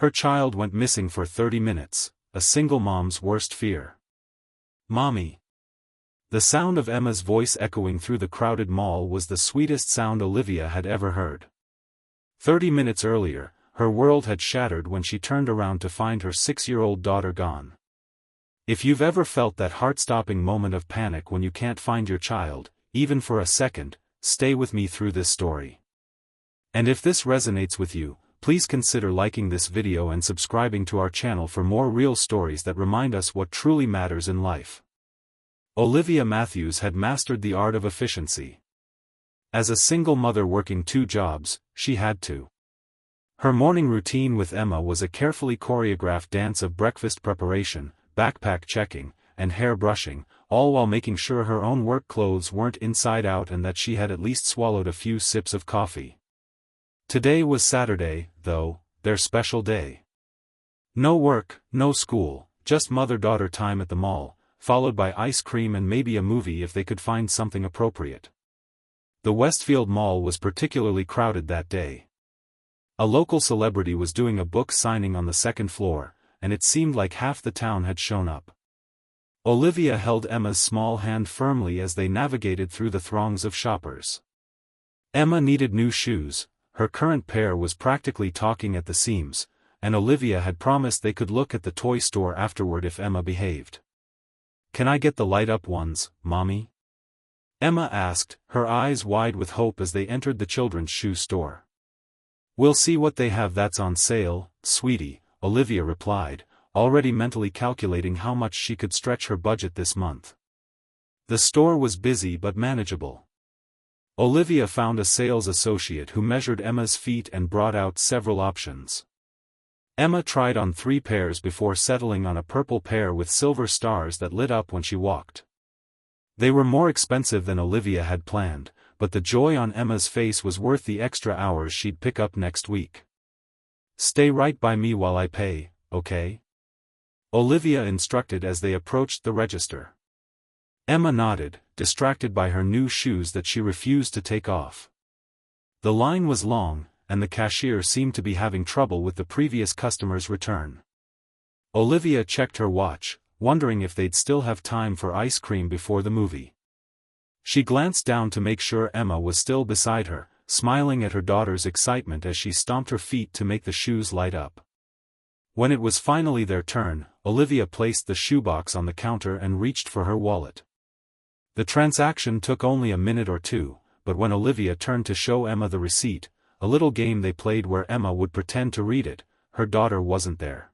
Her child went missing for 30 minutes, a single mom's worst fear. Mommy. The sound of Emma's voice echoing through the crowded mall was the sweetest sound Olivia had ever heard. 30 minutes earlier, her world had shattered when she turned around to find her 6-year-old daughter gone. If you've ever felt that heart-stopping moment of panic when you can't find your child, even for a second, stay with me through this story. And if this resonates with you, please consider liking this video and subscribing to our channel for more real stories that remind us what truly matters in life. Olivia Matthews had mastered the art of efficiency. As a single mother working 2 jobs, she had to. Her morning routine with Emma was a carefully choreographed dance of breakfast preparation, backpack checking, and hair brushing, all while making sure her own work clothes weren't inside out and that she had at least swallowed a few sips of coffee. Today was Saturday, though, their special day. No work, no school, just mother-daughter time at the mall, followed by ice cream and maybe a movie if they could find something appropriate. The Westfield Mall was particularly crowded that day. A local celebrity was doing a book signing on the 2nd floor, and it seemed like half the town had shown up. Olivia held Emma's small hand firmly as they navigated through the throngs of shoppers. Emma needed new shoes, her current pair was practically talking at the seams, and Olivia had promised they could look at the toy store afterward if Emma behaved. "Can I get the light-up ones, Mommy?" Emma asked, her eyes wide with hope as they entered the children's shoe store. "We'll see what they have that's on sale, sweetie," Olivia replied, already mentally calculating how much she could stretch her budget this month. The store was busy but manageable. Olivia found a sales associate who measured Emma's feet and brought out several options. Emma tried on 3 pairs before settling on a purple pair with silver stars that lit up when she walked. They were more expensive than Olivia had planned, but the joy on Emma's face was worth the extra hours she'd pick up next week. "Stay right by me while I pay, okay?" Olivia instructed as they approached the register. Emma nodded, distracted by her new shoes that she refused to take off. The line was long, and the cashier seemed to be having trouble with the previous customer's return. Olivia checked her watch, wondering if they'd still have time for ice cream before the movie. She glanced down to make sure Emma was still beside her, smiling at her daughter's excitement as she stomped her feet to make the shoes light up. When it was finally their turn, Olivia placed the shoebox on the counter and reached for her wallet. The transaction took only a minute or 2, but when Olivia turned to show Emma the receipt, a little game they played where Emma would pretend to read it, her daughter wasn't there.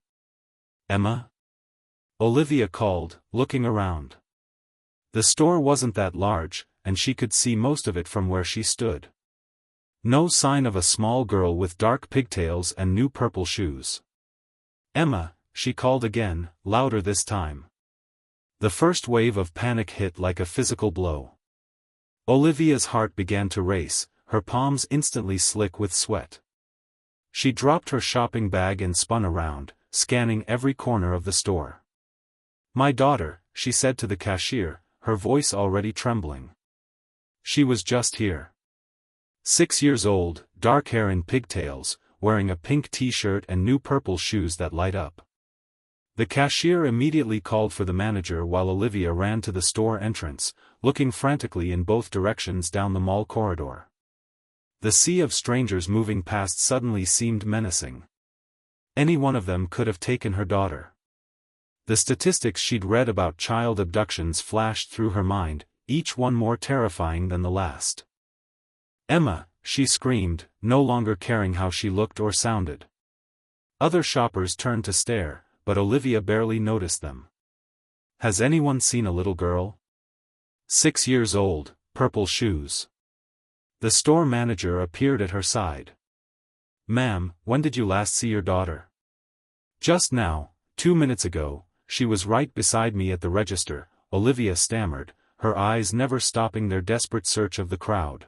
"Emma?" Olivia called, looking around. The store wasn't that large, and she could see most of it from where she stood. No sign of a small girl with dark pigtails and new purple shoes. "Emma," she called again, louder this time. The first wave of panic hit like a physical blow. Olivia's heart began to race, her palms instantly slick with sweat. She dropped her shopping bag and spun around, scanning every corner of the store. "My daughter," she said to the cashier, her voice already trembling. She was just here. 6 years old, dark hair in pigtails, wearing a pink t-shirt and new purple shoes that light up. The cashier immediately called for the manager while Olivia ran to the store entrance, looking frantically in both directions down the mall corridor. The sea of strangers moving past suddenly seemed menacing. Any one of them could have taken her daughter. The statistics she'd read about child abductions flashed through her mind, each one more terrifying than the last. "Emma," she screamed, no longer caring how she looked or sounded. Other shoppers turned to stare, but Olivia barely noticed them. "Has anyone seen a little girl? 6 years old, purple shoes." The store manager appeared at her side. "Ma'am, when did you last see your daughter?" "Just now, 2 minutes ago, she was right beside me at the register," Olivia stammered, her eyes never stopping their desperate search of the crowd.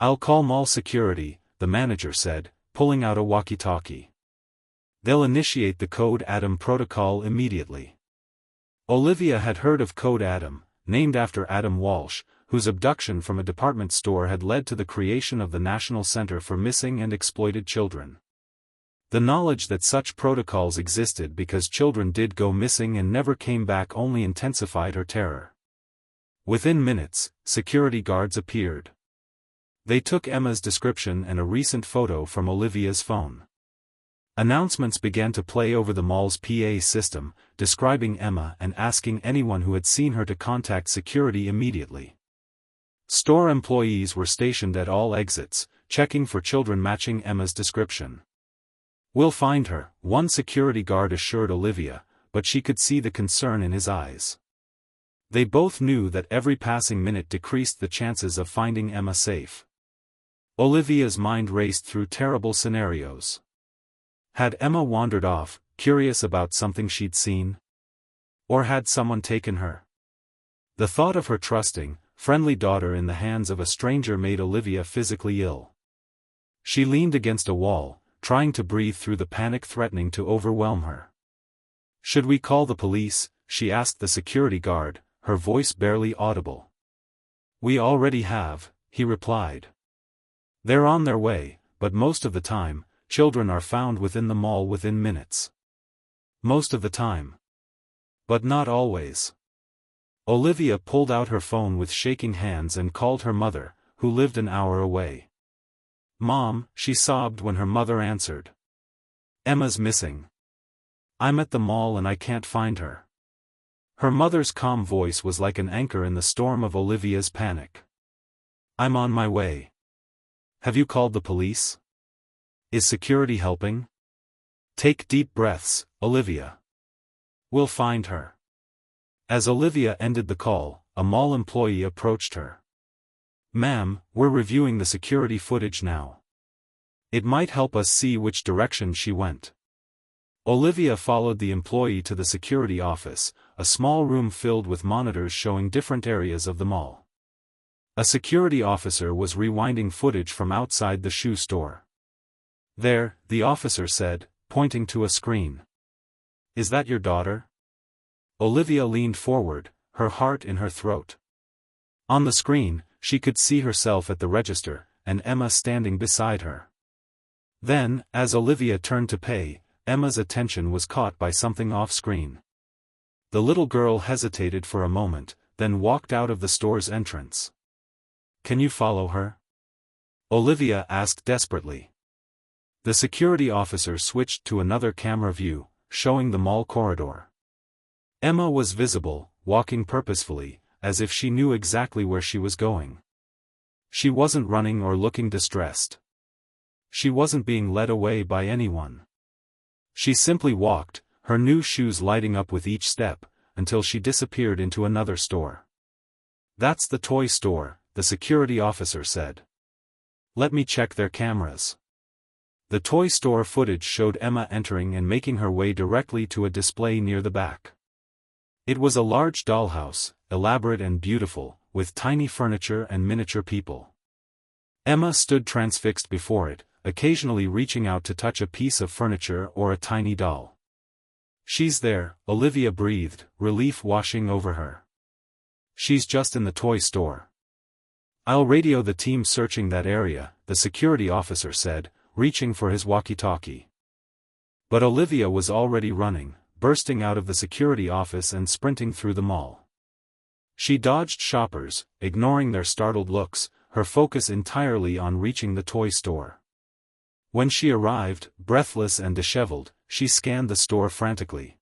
"I'll call mall security," the manager said, pulling out a walkie-talkie. "They'll initiate the Code Adam protocol immediately." Olivia had heard of Code Adam, named after Adam Walsh, whose abduction from a department store had led to the creation of the National Center for Missing and Exploited Children. The knowledge that such protocols existed because children did go missing and never came back only intensified her terror. Within minutes, security guards appeared. They took Emma's description and a recent photo from Olivia's phone. Announcements began to play over the mall's PA system, describing Emma and asking anyone who had seen her to contact security immediately. Store employees were stationed at all exits, checking for children matching Emma's description. "We'll find her," one security guard assured Olivia, but she could see the concern in his eyes. They both knew that every passing minute decreased the chances of finding Emma safe. Olivia's mind raced through terrible scenarios. Had Emma wandered off, curious about something she'd seen? Or had someone taken her? The thought of her trusting, friendly daughter in the hands of a stranger made Olivia physically ill. She leaned against a wall, trying to breathe through the panic threatening to overwhelm her. "Should we call the police?" she asked the security guard, her voice barely audible. "We already have," he replied. "They're on their way, but most of the time, children are found within the mall within minutes." "Most of the time. But not always." Olivia pulled out her phone with shaking hands and called her mother, who lived an hour away. "Mom," she sobbed when her mother answered. "Emma's missing. I'm at the mall and I can't find her." Her mother's calm voice was like an anchor in the storm of Olivia's panic. "I'm on my way. Have you called the police? Is security helping? Take deep breaths, Olivia. We'll find her." As Olivia ended the call, a mall employee approached her. "Ma'am, we're reviewing the security footage now. It might help us see which direction she went." Olivia followed the employee to the security office, a small room filled with monitors showing different areas of the mall. A security officer was rewinding footage from outside the shoe store. "There," the officer said, pointing to a screen. "Is that your daughter?" Olivia leaned forward, her heart in her throat. On the screen, she could see herself at the register, and Emma standing beside her. Then, as Olivia turned to pay, Emma's attention was caught by something off-screen. The little girl hesitated for a moment, then walked out of the store's entrance. "Can you follow her?" Olivia asked desperately. The security officer switched to another camera view, showing the mall corridor. Emma was visible, walking purposefully, as if she knew exactly where she was going. She wasn't running or looking distressed. She wasn't being led away by anyone. She simply walked, her new shoes lighting up with each step, until she disappeared into another store. "That's the toy store," the security officer said. "Let me check their cameras." The toy store footage showed Emma entering and making her way directly to a display near the back. It was a large dollhouse, elaborate and beautiful, with tiny furniture and miniature people. Emma stood transfixed before it, occasionally reaching out to touch a piece of furniture or a tiny doll. "She's there," Olivia breathed, relief washing over her. "She's just in the toy store." "I'll radio the team searching that area," the security officer said, reaching for his walkie-talkie. But Olivia was already running, bursting out of the security office and sprinting through the mall. She dodged shoppers, ignoring their startled looks, her focus entirely on reaching the toy store. When she arrived, breathless and disheveled, she scanned the store frantically.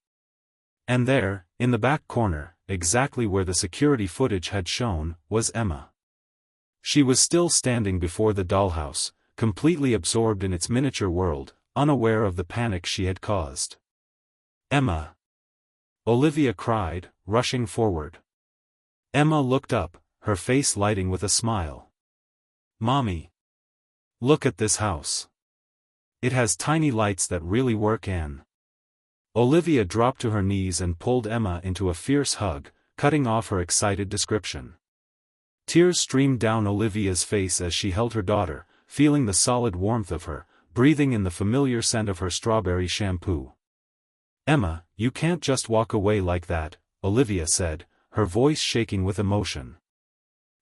And there, in the back corner, exactly where the security footage had shown, was Emma. She was still standing before the dollhouse, completely absorbed in its miniature world, unaware of the panic she had caused. "Emma!" Olivia cried, rushing forward. Emma looked up, her face lighting with a smile. "Mommy! Look at this house. It has tiny lights that really work and..." Olivia dropped to her knees and pulled Emma into a fierce hug, cutting off her excited description. Tears streamed down Olivia's face as she held her daughter, feeling the solid warmth of her, breathing in the familiar scent of her strawberry shampoo. "Emma, you can't just walk away like that," Olivia said, her voice shaking with emotion.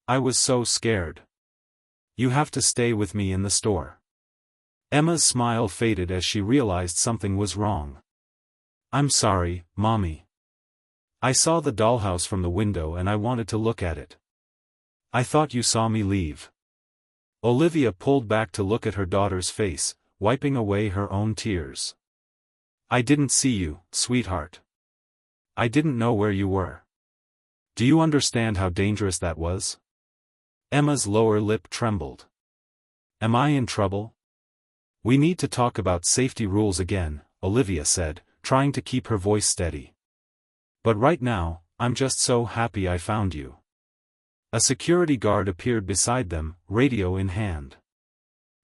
"I was so scared. You have to stay with me in the store." Emma's smile faded as she realized something was wrong. I'm sorry, Mommy. I saw the dollhouse from the window and I wanted to look at it. I thought you saw me leave. Olivia pulled back to look at her daughter's face, wiping away her own tears. I didn't see you, sweetheart. I didn't know where you were. Do you understand how dangerous that was? Emma's lower lip trembled. Am I in trouble? We need to talk about safety rules again, Olivia said, trying to keep her voice steady. But right now, I'm just so happy I found you. A security guard appeared beside them, radio in hand.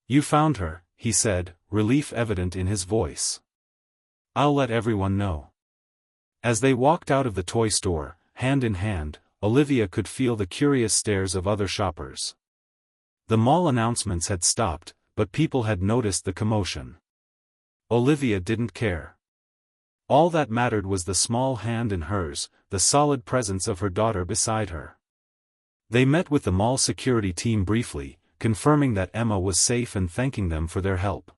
You found her, he said, relief evident in his voice. I'll let everyone know. As they walked out of the toy store, hand in hand, Olivia could feel the curious stares of other shoppers. The mall announcements had stopped, but people had noticed the commotion. Olivia didn't care. All that mattered was the small hand in hers, the solid presence of her daughter beside her. They met with the mall security team briefly, confirming that Emma was safe and thanking them for their help.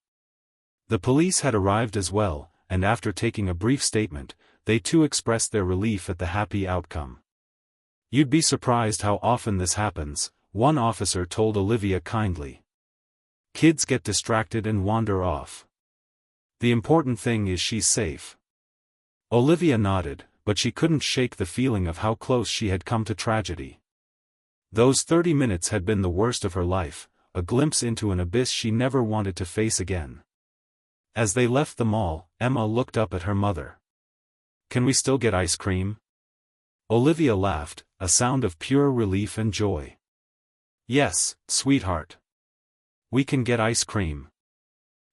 The police had arrived as well, and after taking a brief statement, they too expressed their relief at the happy outcome. You'd be surprised how often this happens, one officer told Olivia kindly. Kids get distracted and wander off. The important thing is she's safe. Olivia nodded, but she couldn't shake the feeling of how close she had come to tragedy. Those 30 minutes had been the worst of her life, a glimpse into an abyss she never wanted to face again. As they left the mall, Emma looked up at her mother. Can we still get ice cream? Olivia laughed, a sound of pure relief and joy. Yes, sweetheart. We can get ice cream.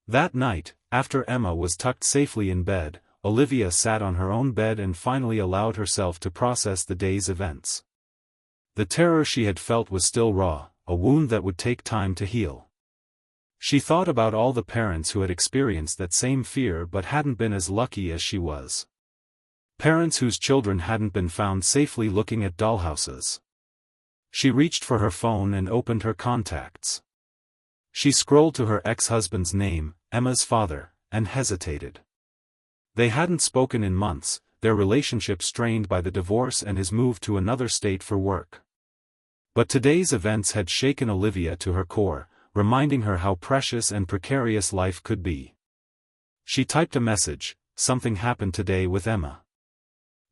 That night, after Emma was tucked safely in bed, Olivia sat on her own bed and finally allowed herself to process the day's events. The terror she had felt was still raw, a wound that would take time to heal. She thought about all the parents who had experienced that same fear but hadn't been as lucky as she was. Parents whose children hadn't been found safely looking at dollhouses. She reached for her phone and opened her contacts. She scrolled to her ex-husband's name, Emma's father, and hesitated. They hadn't spoken in months, their relationship strained by the divorce and his move to another state for work. But today's events had shaken Olivia to her core, reminding her how precious and precarious life could be. She typed a message, something happened today with Emma.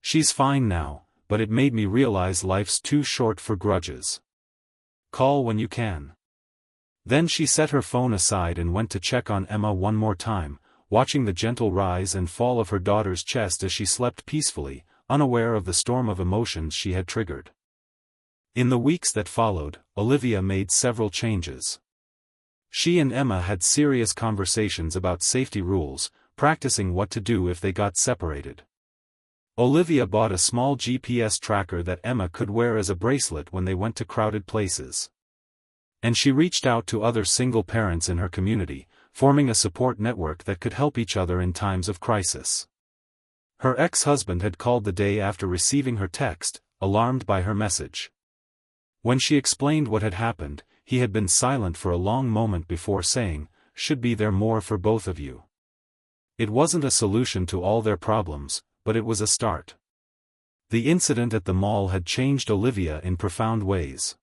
She's fine now, but it made me realize life's too short for grudges. Call when you can. Then she set her phone aside and went to check on Emma one more time, watching the gentle rise and fall of her daughter's chest as she slept peacefully, unaware of the storm of emotions she had triggered. In the weeks that followed, Olivia made several changes. She and Emma had serious conversations about safety rules, practicing what to do if they got separated. Olivia bought a small GPS tracker that Emma could wear as a bracelet when they went to crowded places. And she reached out to other single parents in her community, forming a support network that could help each other in times of crisis. Her ex-husband had called the day after receiving her text, alarmed by her message. When she explained what had happened, he had been silent for a long moment before saying, "Should be there more for both of you." It wasn't a solution to all their problems, but it was a start. The incident at the mall had changed Olivia in profound ways.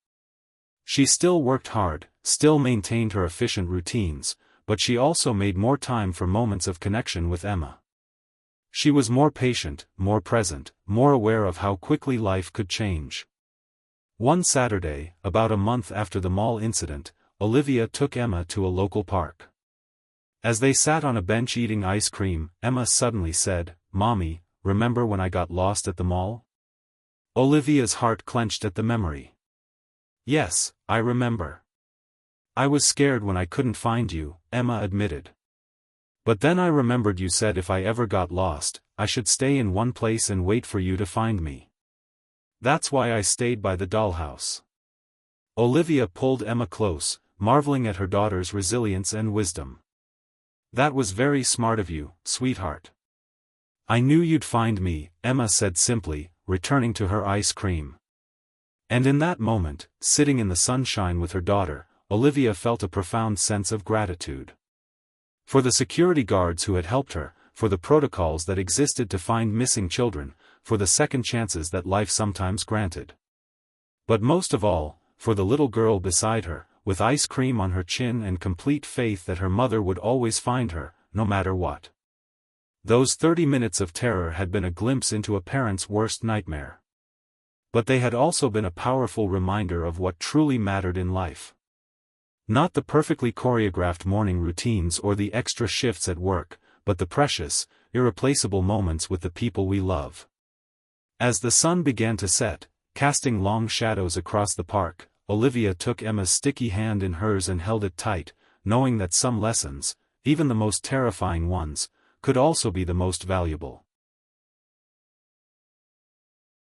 She still worked hard, still maintained her efficient routines, but she also made more time for moments of connection with Emma. She was more patient, more present, more aware of how quickly life could change. One Saturday, about a month after the mall incident, Olivia took Emma to a local park. As they sat on a bench eating ice cream, Emma suddenly said, "Mommy, remember when I got lost at the mall?" Olivia's heart clenched at the memory. "Yes, I remember. I was scared when I couldn't find you," Emma admitted. "But then I remembered you said if I ever got lost, I should stay in one place and wait for you to find me. That's why I stayed by the dollhouse." Olivia pulled Emma close, marveling at her daughter's resilience and wisdom. "That was very smart of you, sweetheart." "I knew you'd find me," Emma said simply, returning to her ice cream. And in that moment, sitting in the sunshine with her daughter, Olivia felt a profound sense of gratitude. For the security guards who had helped her, for the protocols that existed to find missing children, for the second chances that life sometimes granted. But most of all, for the little girl beside her, with ice cream on her chin and complete faith that her mother would always find her, no matter what. Those 30 minutes of terror had been a glimpse into a parent's worst nightmare. But they had also been a powerful reminder of what truly mattered in life. Not the perfectly choreographed morning routines or the extra shifts at work, but the precious, irreplaceable moments with the people we love. As the sun began to set, casting long shadows across the park, Olivia took Emma's sticky hand in hers and held it tight, knowing that some lessons, even the most terrifying ones, could also be the most valuable.